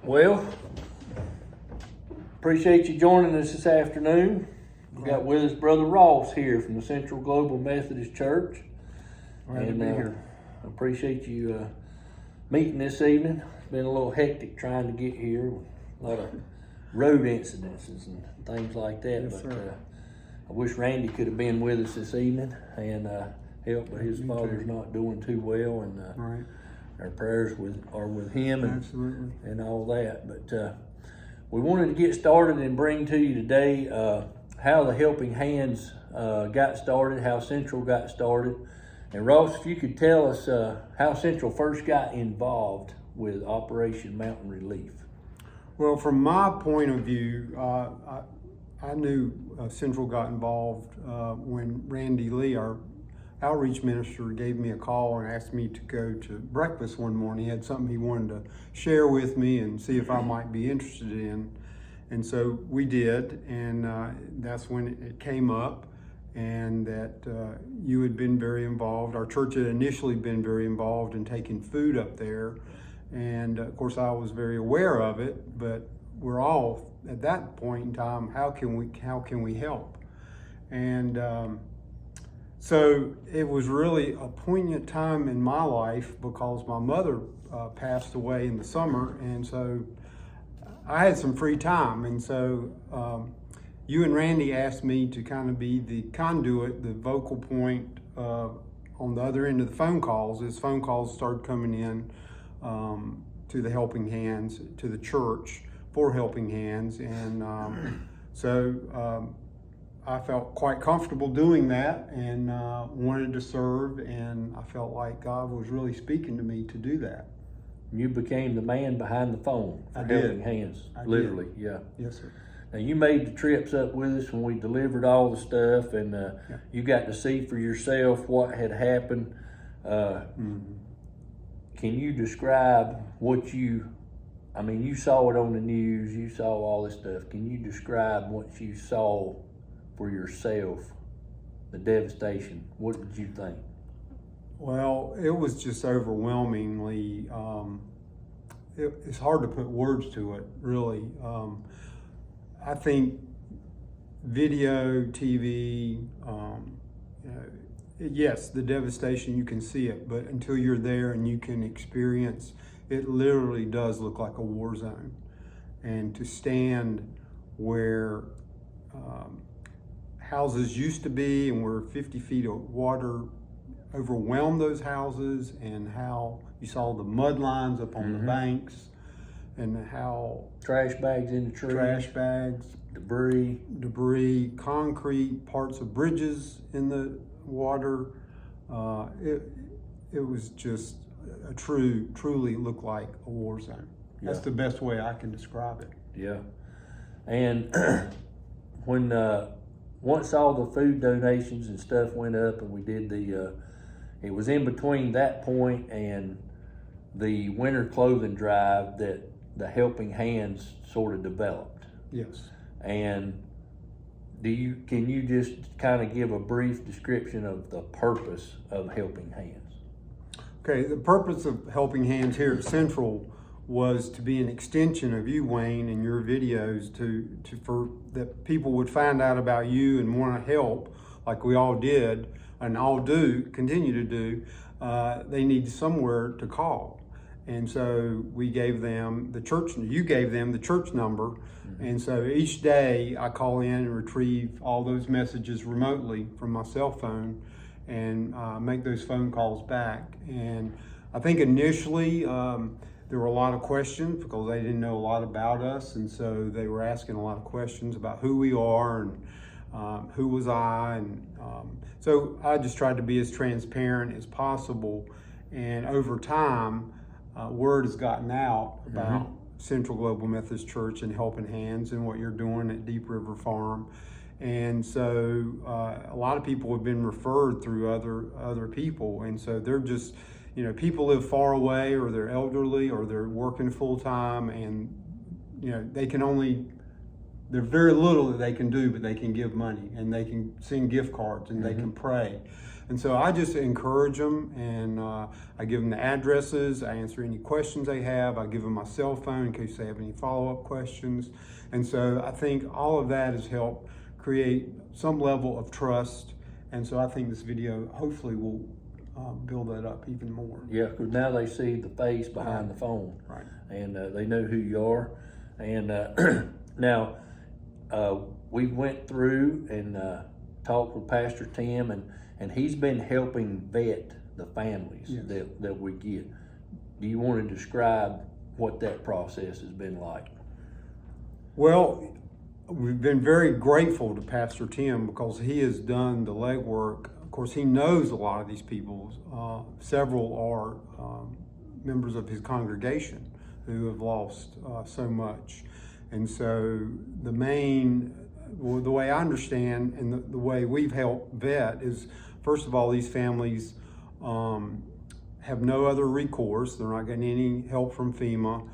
Well, appreciate you joining us this afternoon. We got with us Brother Ross here from the Central Global Methodist Church. Glad to be here. Appreciate you meeting this evening. It's been a little hectic trying to get here. A lot of road incidences and things like that. Yes, sir. I wish Randy could have been with us this evening and helped, but his father's not doing too well, and Right. our prayers are with him Absolutely. and all that. But we wanted to get started and bring to you today how the Helping Hands got started, how Central got started. And Ross, if you could tell us how Central first got involved with Operation Mountain Relief. Well, from my point of view, I knew Central got involved when Randy Lee, our outreach minister, gave me a call and asked me to go to breakfast one morning. He had something he wanted to share with me and see if I might be interested in. And so we did, and that's when it came up, and that you had been very involved. Our church had initially been very involved in taking food up there, and of course I was very aware of it, but we're all at that point in time, how can we help? And so it was really a poignant time in my life because my mother passed away in the summer, and so I had some free time, and so you and Randy asked me to kind of be the conduit, the vocal point on the other end of the phone calls. As phone calls started coming in to the Helping Hands, to the church for Helping Hands, and so I felt quite comfortable doing that and wanted to serve, and I felt like God was really speaking to me to do that. You became the man behind the phone for Helping Hands, literally. Yeah. Yes, sir. Now, you made the trips up with us when we delivered all the stuff, and you got to see for yourself what had happened. Can you describe what you saw it on the news, you saw all this stuff. Can you describe what you saw for yourself, the devastation? What did you think? Well, it was just overwhelmingly, it's hard to put words to it, really. I think video, TV, yes, the devastation, you can see it, but until you're there and you can experience, it literally does look like a war zone. And to stand where houses used to be and where 50 feet of water overwhelmed those houses, and how you saw the mud lines up on the banks, and how Trash bags in the trees. Debris, concrete, parts of bridges in the water. It was just truly looked like a war zone. Yeah. That's the best way I can describe it. Yeah. And when once all the food donations and stuff went up, and we did it was in between that point and the winter clothing drive that the Helping Hands sort of developed. Yes. And can you just kind of give a brief description of the purpose of Helping Hands? Okay, the purpose of Helping Hands here at Central was to be an extension of you, Wayne, and your videos for that people would find out about you and want to help, like we all did and all do, continue to do. They need somewhere to call. And so we gave them you gave them the church number. And so each day I call in and retrieve all those messages remotely from my cell phone and make those phone calls back. And I think initially there were a lot of questions because they didn't know a lot about us. And so they were asking a lot of questions about who we are and who was I. And so I just tried to be as transparent as possible. And over time, word has gotten out about Central Global Methodist Church and Helping Hands and what you're doing at Deep River Farm. And so a lot of people have been referred through other people. And so they're just, people live far away, or they're elderly, or they're working full time, and, there's very little that they can do, but they can give money and they can send gift cards and they can pray. And so I just encourage them, and I give them the addresses, I answer any questions they have, I give them my cell phone in case they have any follow-up questions. And so I think all of that has helped create some level of trust. And so I think this video hopefully will build that up even more. Yeah, because now they see the face behind the phone. Right. And they know who you are. And now we went through and talked with Pastor Tim, and he's been helping vet the families Yes. that we get. Do you want to describe what that process has been like? Well, we've been very grateful to Pastor Tim because he has done the legwork. Of course, he knows a lot of these people. Several are members of his congregation who have lost so much. And so the way I understand and the way we've helped vet is, first of all, these families have no other recourse. They're not getting any help from FEMA.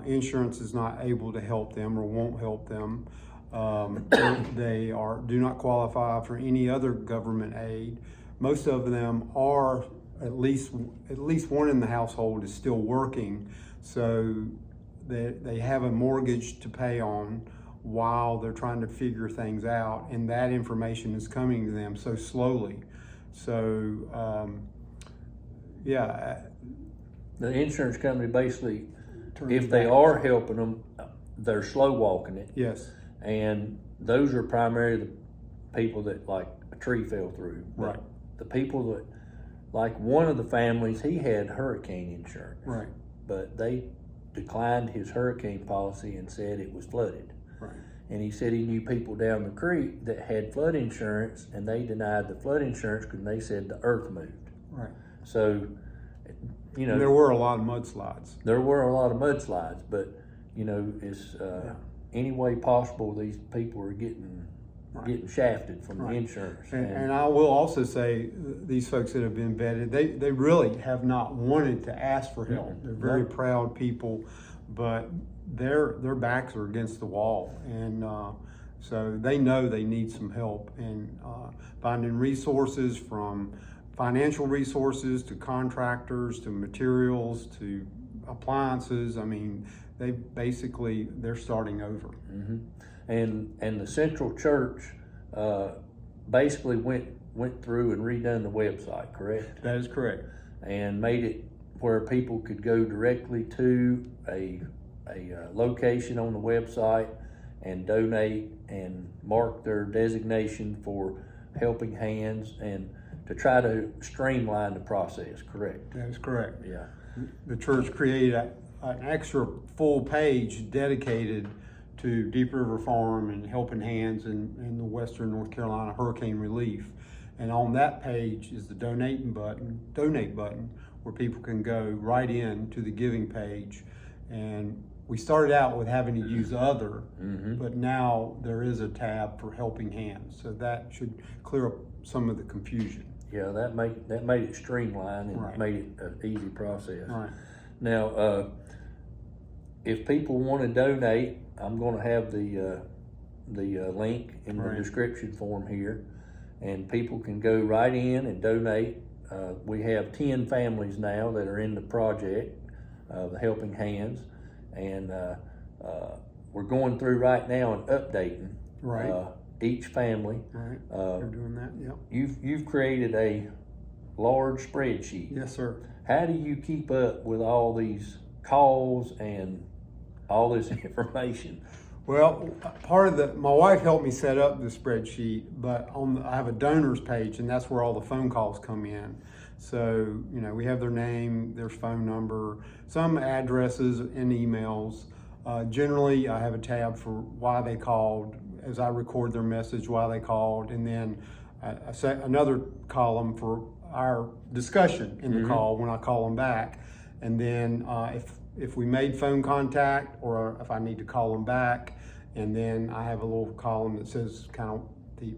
Insurance is not able to help them or won't help them. They do not qualify for any other government aid. Most of them are, at least one in the household is still working, so they have a mortgage to pay on while they're trying to figure things out, and that information is coming to them so slowly. So The insurance company basically, if they are helping them, they're slow walking it. Yes. And those are primarily the people that, like, a tree fell through. But Right. the people that, like one of the families, he had hurricane insurance. Right. But they declined his hurricane policy and said it was flooded. Right. And he said he knew people down the creek that had flood insurance, and they denied the flood insurance because they said the earth moved. Right. So, you know, There were a lot of mudslides. there were a lot of mudslides, but, you know, it's any way possible these people are getting shafted from the insurance. And I will also say, these folks that have been vetted, they really have not wanted to ask for help. Mm-hmm. They're very proud people, but their backs are against the wall, and so they know they need some help. And finding resources, from financial resources to contractors to materials to appliances. I mean, they're starting over. Mm-hmm. And the Central Church basically went through and redone the website, correct? That is correct. And made it where people could go directly to a location on the website and donate and mark their designation for helping hands, and to try to streamline the process, correct? That is correct. Yeah. The church created an extra full page dedicated to Deep River Farm and Helping Hands in the Western North Carolina hurricane relief. And on that page is the donate button, where people can go right in to the giving page. And we started out with having to use other, but now there is a tab for Helping Hands. So that should clear up some of the confusion. Yeah, that made it streamlined and made it an easy process. Right. Now, if people want to donate, I'm going to have the link in the description form here, and people can go right in and donate. We have 10 families now that are in the project, the Helping Hands, and we're going through right now and updating each family. Right. They're doing that. Yep. You've created a large spreadsheet. Yes, sir. How do you keep up with all these calls and all this information? Well, my wife helped me set up the spreadsheet, but I have a donors page, and that's where all the phone calls come in. So, we have their name, their phone number, some addresses and emails. Generally, I have a tab for why they called, as I record their message, why they called, and then I set another column for our discussion in the call when I call them back. And then if we made phone contact, or if I need to call them back, and then I have a little column that says kind of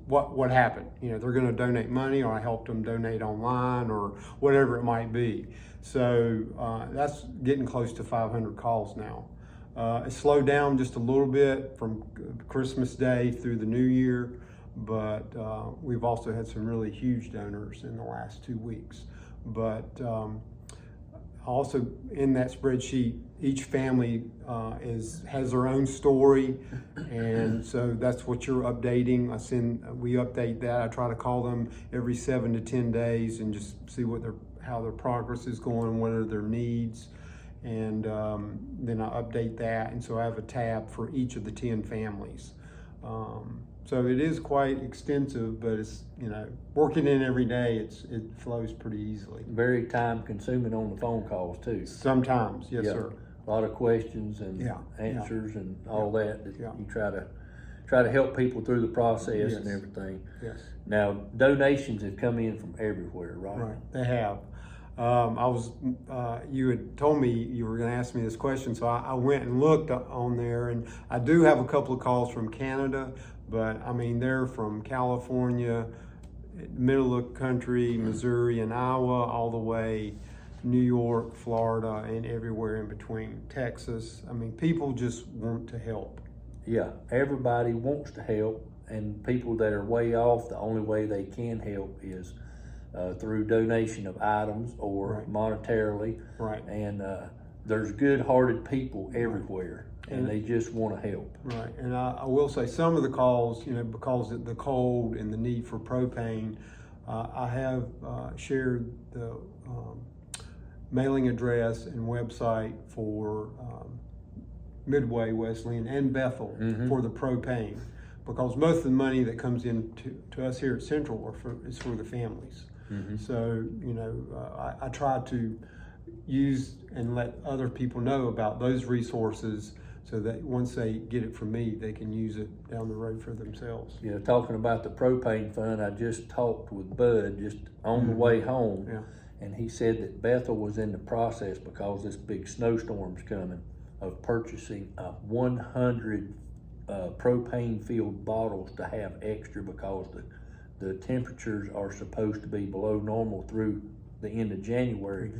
what happened. They're going to donate money, or I helped them donate online, or whatever it might be. So that's getting close to 500 calls now. It slowed down just a little bit from Christmas Day through the New Year, but we've also had some really huge donors in the last 2 weeks. But also in that spreadsheet, each family has their own story, and so that's what you're updating. We update that. I try to call them every 7 to 10 days and just see how their progress is going, what are their needs, and then I update that. And so I have a tab for each of the 10 families. So it is quite extensive, but it's, working in every day, it flows pretty easily. Very time consuming on the phone calls too. Sometimes, yes, Yeah. sir. A lot of questions and answers and all that you try to help people through the process and everything. Yes. Now, donations have come in from everywhere, right? Right, they have. You had told me you were going to ask me this question, so I went and looked on there, and I do have a couple of calls from Canada, but I mean, they're from California, middle of the country, Missouri and Iowa, all the way New York, Florida, and everywhere in between, Texas. I mean, people just want to help. Yeah, everybody wants to help, and people that are way off, the only way they can help is through donation of items or monetarily. Right. And there's good-hearted people everywhere, and they just want to help. Right. And I will say some of the calls, because of the cold and the need for propane, I have shared the mailing address and website for Midway, Wesleyan, and Bethel for the propane, because most of the money that comes in to us here at Central is for the families. So, I try to use and let other people know about those resources so that once they get it from me, they can use it down the road for themselves. Yeah, talking about the propane fund, I just talked with Bud just on the way home, and he said that Bethel was in the process, because this big snowstorm's coming, of purchasing 100 propane-filled bottles to have extra, because the temperatures are supposed to be below normal through the end of January,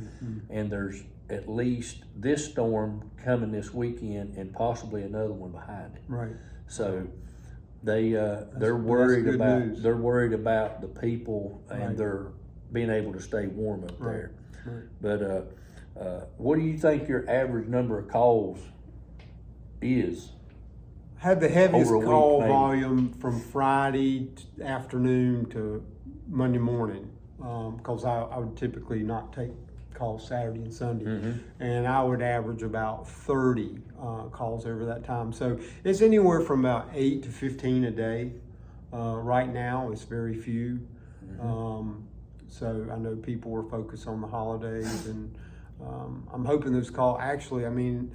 and there's at least this storm coming this weekend and possibly another one behind it. Right. So they're worried about the people, and they're being able to stay warm up there. Right. But what do you think your average number of calls is? Had the heaviest Over a week, call maybe. volume from Friday afternoon to Monday morning, because I would typically not take calls Saturday and Sunday, and I would average about 30 calls over that time. So it's anywhere from about 8 to 15 a day. Right now, it's very few. So I know people were focused on the holidays, and I'm hoping those calls, actually, I mean,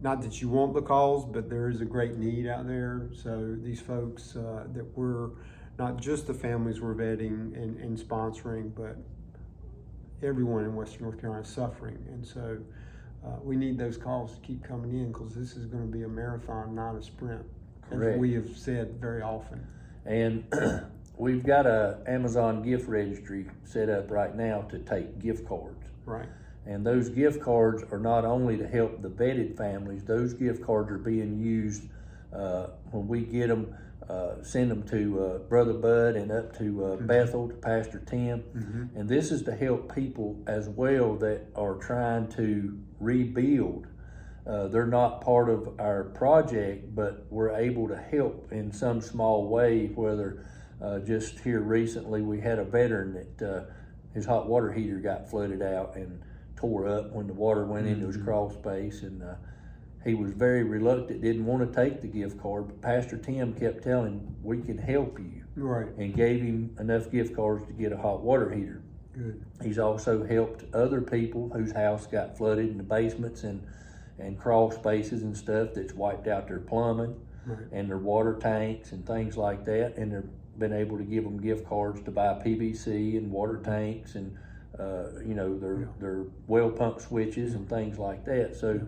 not that you want the calls, but there is a great need out there. So these folks that we're, not just the families we're vetting and sponsoring, but everyone in Western North Carolina is suffering. And so we need those calls to keep coming in, because this is going to be a marathon, not a sprint, Correct. as we have said very often. And we've got a Amazon gift registry set up right now to take gift cards. Right. And those gift cards are not only to help the vetted families, those gift cards are being used when we get them, send them to Brother Bud and up to Bethel, to Pastor Tim. And this is to help people as well that are trying to rebuild. They're not part of our project, but we're able to help in some small way, whether just here recently we had a veteran that his hot water heater got flooded out and tore up when the water went into his crawl space, and he was very reluctant, didn't want to take the gift card, but Pastor Tim kept telling him, we can help you. Right. And gave him enough gift cards to get a hot water heater. Good. He's also helped other people whose house got flooded in the basements and crawl spaces and stuff, that's wiped out their plumbing and their water tanks and things like that, and they've been able to give them gift cards to buy PVC and water tanks and their well pump switches and things like that. So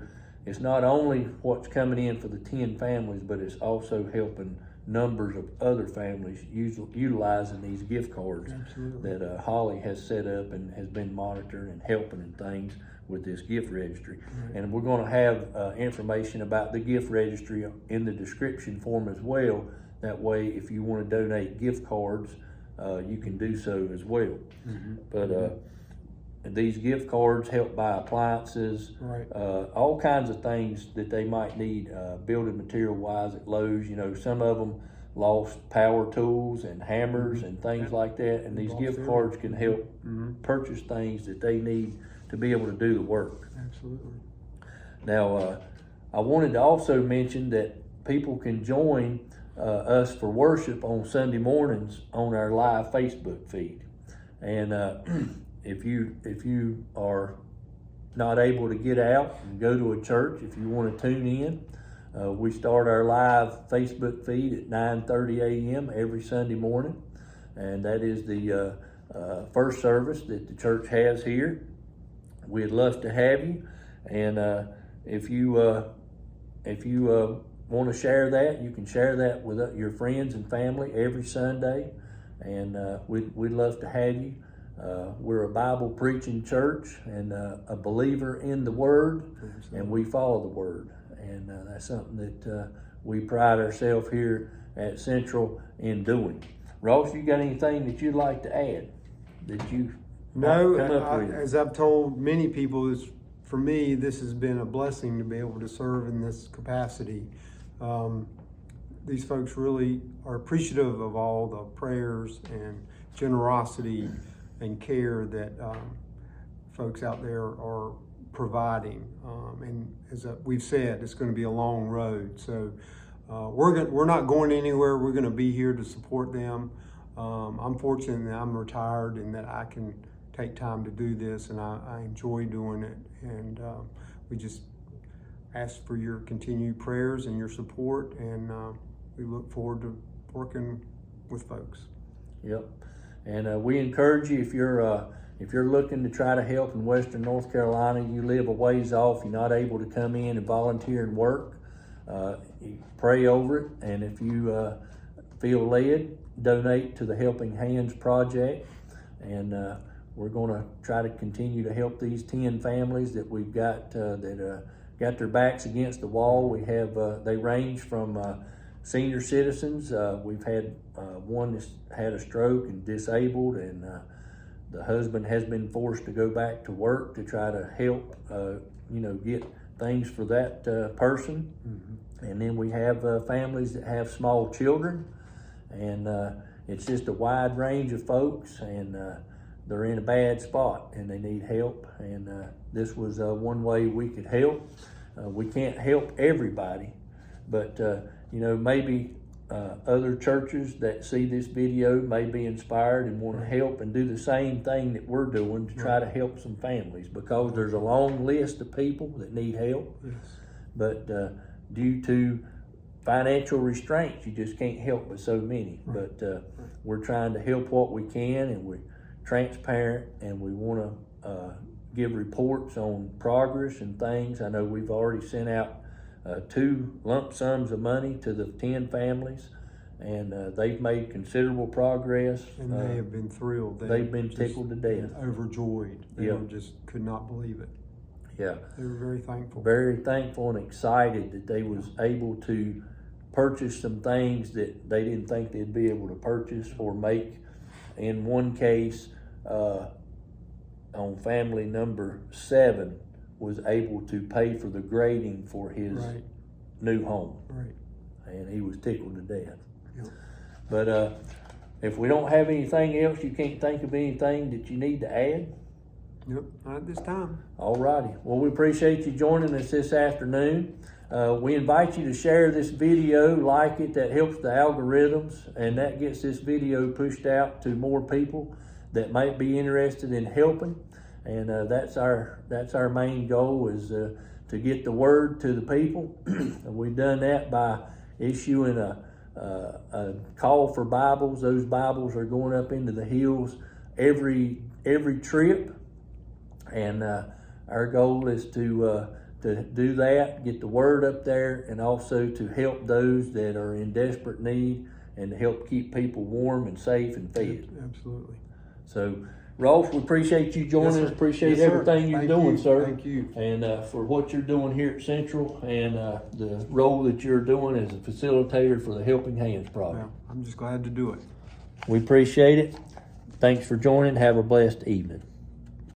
it's not only what's coming in for the 10 families, but it's also helping numbers of other families utilizing these gift cards that Holly has set up and has been monitoring and helping and things with this gift registry. And we're going to have information about the gift registry in the description form as well, That way, if you want to donate gift cards, you can do so as well. But these gift cards help buy appliances, Right. all kinds of things that they might need, building material wise at Lowe's. You know, some of them lost power tools and hammers and things like that, and these gift cards can help purchase things that they need to be able to do the work. Absolutely. Now, I wanted to also mention that people can join us for worship on Sunday mornings on our live Facebook feed. And if you are not able to get out and go to a church, if you want to tune in, we start our live Facebook feed at 9:30 a.m. every Sunday morning, and that is the first service that the church has here. We'd love to have you, and if you want to share that, you can share that with your friends and family every Sunday, and we'd love to have you. We're a Bible preaching church and a believer in the Word, and we follow the Word, and that's something that we pride ourselves here at Central in doing. Ross, you got anything that you'd like to add that you No, come up with? as I've told many people, for me, this has been a blessing to be able to serve in this capacity. These folks really are appreciative of all the prayers and generosity and care that folks out there are providing. And as we've said, it's going to be a long road. So we're not going anywhere. We're going to be here to support them. I'm fortunate that I'm retired and that I can take time to do this, and I enjoy doing it. And we just ask for your continued prayers and your support, and we look forward to working with folks. Yep. And we encourage you, if you're looking to try to help in Western North Carolina, you live a ways off, you're not able to come in and volunteer and work, you pray over it, and if you feel led, donate to the Helping Hands Project, and we're going to try to continue to help these 10 families that we've got that got their backs against the wall. We have they range from senior citizens. We've had one that's had a stroke and disabled, and the husband has been forced to go back to work to try to help get things for that person. And then we have families that have small children, and it's just a wide range of folks, and they're in a bad spot and they need help, and this was one way we could help. We can't help everybody, but maybe other churches that see this video may be inspired and want to help and do the same thing that we're doing to try to help some families, because there's a long list of people that need help. Yes. But due to financial restraints, you just can't help but so many. Right. But we're trying to help what we can, and we're transparent, and we want to give reports on progress and things. I know we've already sent out 2 lump sums of money to the 10 families, and they've made considerable progress. And they have been thrilled. They've been tickled to death. Overjoyed. They just could not believe it. Yeah. They were very thankful. Very thankful and excited that they was able to purchase some things that they didn't think they'd be able to purchase or make. In one case, on family number 7, was able to pay for the grading for his new home. Right. And he was tickled to death. Yep. But if we don't have anything else, you can't think of anything that you need to add? Yep, not at this time. All righty. Well, we appreciate you joining us this afternoon. We invite you to share this video, like it. That helps the algorithms, and that gets this video pushed out to more people that might be interested in helping. And that's our main goal, is to get the word to the people. And we've done that by issuing a call for Bibles. Those Bibles are going up into the hills every trip, and our goal is to do that, get the word up there, and also to help those that are in desperate need, and to help keep people warm and safe and fed. Absolutely. So Ross, we appreciate you joining Yes, us. sir. Appreciate Yes, sir. everything you're Thank doing, you. sir. Thank you. And for what you're doing here at Central and the role that you're doing as a facilitator for the Helping Hands project. Well, I'm just glad to do it. We appreciate it. Thanks for joining. Have a blessed evening.